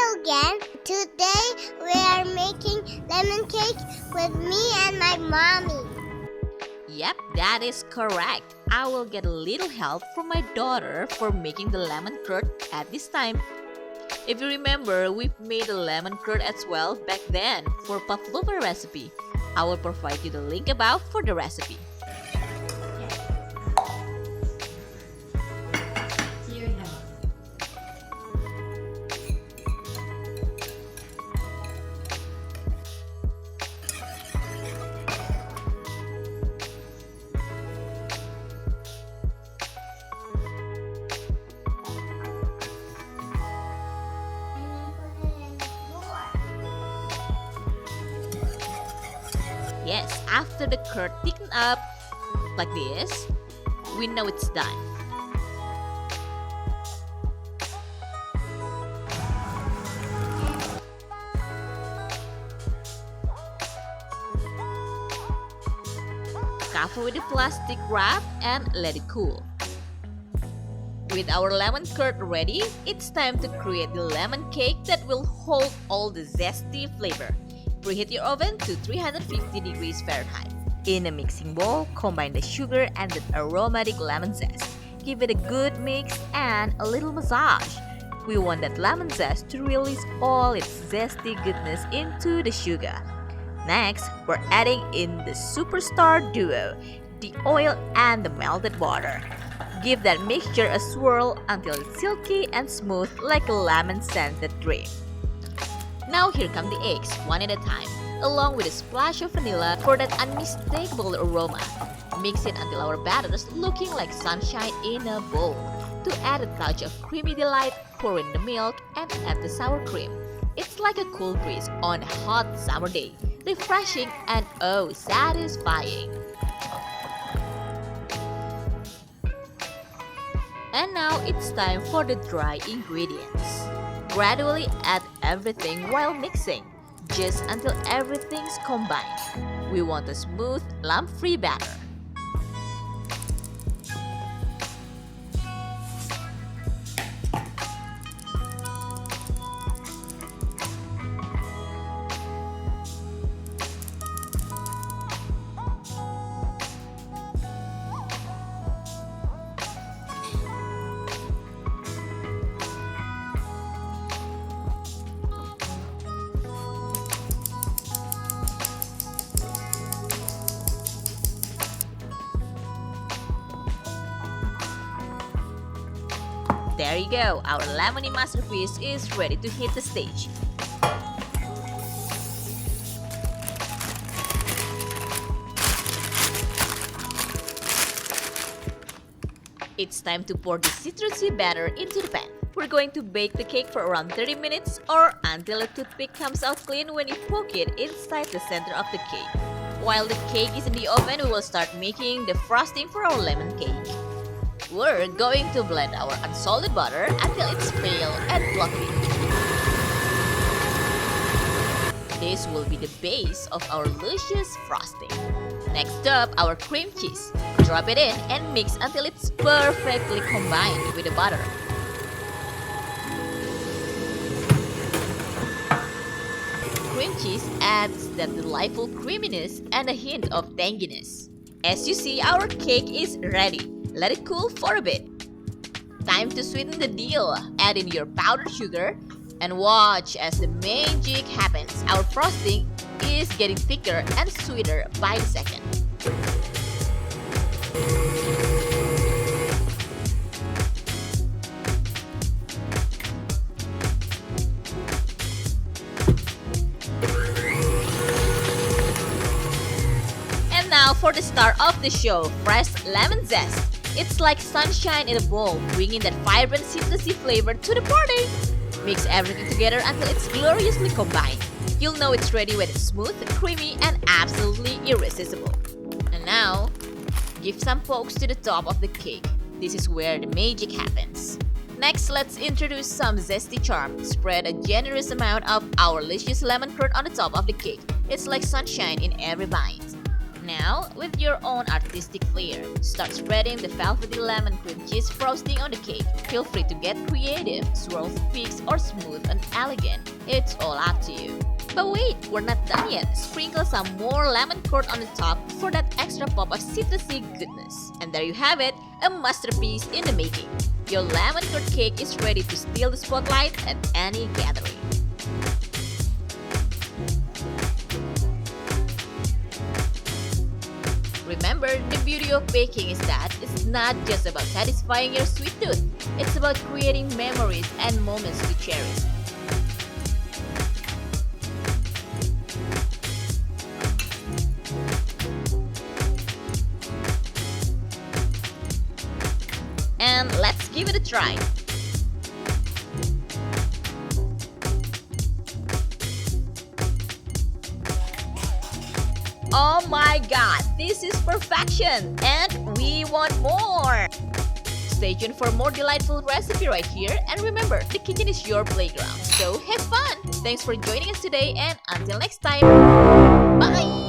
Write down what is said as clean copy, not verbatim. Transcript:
you again. Today we are making lemon cake with me and my mommy. Yep, that is correct. I will get a little help from my daughter for making the lemon curd at this time. If you remember, we've made a lemon curd as well back then for pavlova recipe. I will provide you the link above for the recipe. Yes, after the curd thickened up like this, we know it's done. Cover with a plastic wrap and let it cool. With our lemon curd ready, it's time to create the lemon cake that will hold all the zesty flavor. Preheat your oven to 350 degrees Fahrenheit. In a mixing bowl, combine the sugar and the aromatic lemon zest. Give it a good mix and a little massage. We want that lemon zest to release all its zesty goodness into the sugar. Next, we're adding in the superstar duo, the oil and the melted butter. Give that mixture a swirl until it's silky and smooth like a lemon-scented dream. Now here come the eggs, one at a time, along with a splash of vanilla for that unmistakable aroma. Mix it until our batter is looking like sunshine in a bowl. To add a touch of creamy delight, pour in the milk and add the sour cream. It's like a cool breeze on a hot summer day, refreshing and oh, satisfying. And now it's time for the dry ingredients. Gradually add everything while mixing, just until everything's combined. We want a smooth, lump-free batter. There you go, our lemony masterpiece is ready to hit the stage. It's time to pour the citrusy batter into the pan. We're going to bake the cake for around 30 minutes or until a toothpick comes out clean when you poke it inside the center of the cake. While the cake is in the oven, we will start making the frosting for our lemon cake. We're going to blend our unsalted butter until it's pale and fluffy. This will be the base of our luscious frosting. Next up, our cream cheese. Drop it in and mix until it's perfectly combined with the butter. Cream cheese adds that delightful creaminess and a hint of tanginess. As you see, our cake is ready. Let it cool for a bit. Time to sweeten the deal. Add in your powdered sugar and watch as the magic happens. Our frosting is getting thicker and sweeter by the second. And now for the star of the show, fresh lemon zest. It's like sunshine in a bowl, bringing that vibrant citrusy flavor to the party. Mix everything together until it's gloriously combined. You'll know it's ready when it's smooth, creamy, and absolutely irresistible. And now, give some pokes to the top of the cake. This is where the magic happens. Next, let's introduce some zesty charm. Spread a generous amount of our delicious lemon curd on the top of the cake. It's like sunshine in every bite. Now, with your own artistic flair, start spreading the velvety lemon cream cheese frosting on the cake. Feel free to get creative, swirl peaks, or smooth and elegant. It's all up to you. But wait, we're not done yet. Sprinkle some more lemon curd on the top for that extra pop of citrusy goodness. And there you have it, a masterpiece in the making. Your lemon curd cake is ready to steal the spotlight at any gathering. Remember, the beauty of baking is that it's not just about satisfying your sweet tooth. It's about creating memories and moments to cherish. And let's give it a try. Oh my god, this is perfection! And we want more! Stay tuned for more delightful recipe right here, and remember, the kitchen is your playground, so have fun! Thanks for joining us today, and until next time, bye!